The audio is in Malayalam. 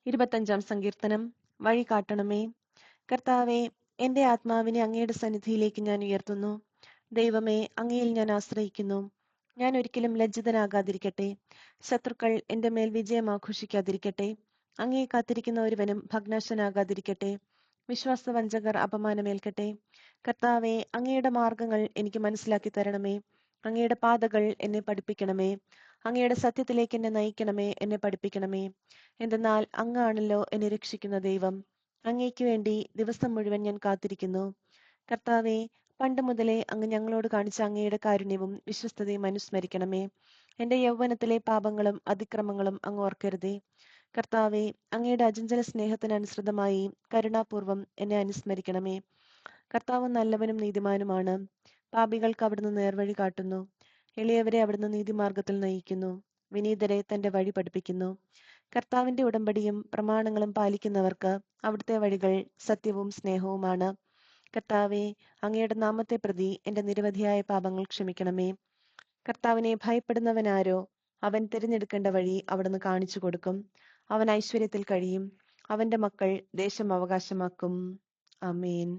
25-ാം സങ്കീർത്തനം. വഴി കാട്ടണമേ. കർത്താവേ, എന്റെ ആത്മാവിനെ അങ്ങയുടെ സന്നിധിയിലേക്ക് ഞാൻ ഉയർത്തുന്നു. ദൈവമേ, അങ്ങയിൽ ഞാൻ ആശ്രയിക്കുന്നു. ഞാൻ ഒരിക്കലും ലജ്ജിതനാകാതിരിക്കട്ടെ. ശത്രുക്കൾ എന്റെ മേൽ വിജയം ആഘോഷിക്കാതിരിക്കട്ടെ. അങ്ങയെ കാത്തിരിക്കുന്ന ഒരുവനും ഭഗ്നാശനാകാതിരിക്കട്ടെ. വിശ്വാസവഞ്ചകർ അപമാനമേൽക്കട്ടെ. കർത്താവേ, അങ്ങയുടെ മാർഗങ്ങൾ എനിക്ക് മനസ്സിലാക്കി തരണമേ. അങ്ങയുടെ പാതകൾ എന്നെ പഠിപ്പിക്കണമേ. അങ്ങയുടെ സത്യത്തിലേക്ക് എന്നെ നയിക്കണമേ, എന്നെ പഠിപ്പിക്കണമേ. എന്തെന്നാൽ അങ്ങാണല്ലോ എന്നെ രക്ഷിക്കുന്ന ദൈവം. അങ്ങേക്ക് വേണ്ടി ദിവസം മുഴുവൻ ഞാൻ കാത്തിരിക്കുന്നു. കർത്താവേ, പണ്ട് മുതലേ അങ്ങ് ഞങ്ങളോട് കാണിച്ച അങ്ങയുടെ കാരുണ്യവും വിശ്വസ്തതയും അനുസ്മരിക്കണമേ. എന്റെ യൗവനത്തിലെ പാപങ്ങളും അതിക്രമങ്ങളും അങ്ങ് ഓർക്കരുതേ. കർത്താവേ, അങ്ങയുടെ അചഞ്ചല സ്നേഹത്തിനനുസൃതമായി കരുണാപൂർവം എന്നെ അനുസ്മരിക്കണമേ. കർത്താവ് നല്ലവനും നീതിമാനുമാണ്. പാപികൾക്ക് അവിടുന്ന് നേർവഴി കാട്ടുന്നു. എളിയവരെ അവിടുന്ന് നീതിമാർഗത്തിൽ നയിക്കുന്നു. വിനീതരെ തന്റെ വഴി പഠിപ്പിക്കുന്നു. കർത്താവിന്റെ ഉടമ്പടിയും പ്രമാണങ്ങളും പാലിക്കുന്നവർക്ക് അവിടുത്തെ വഴികൾ സത്യവും സ്നേഹവുമാണ്. കർത്താവേ, അങ്ങയുടെ നാമത്തെ പ്രതി എന്റെ നിരവധിയായ പാപങ്ങൾ ക്ഷമിക്കണമേ. കർത്താവിനെ ഭയപ്പെടുന്നവനാരോ? അവൻ തിരഞ്ഞെടുക്കേണ്ട വഴി അവിടുന്ന് കാണിച്ചു കൊടുക്കും. അവൻ ഐശ്വര്യത്തിൽ കഴിയും. അവന്റെ മക്കൾ ദേശം അവകാശമാക്കും. ആമേൻ.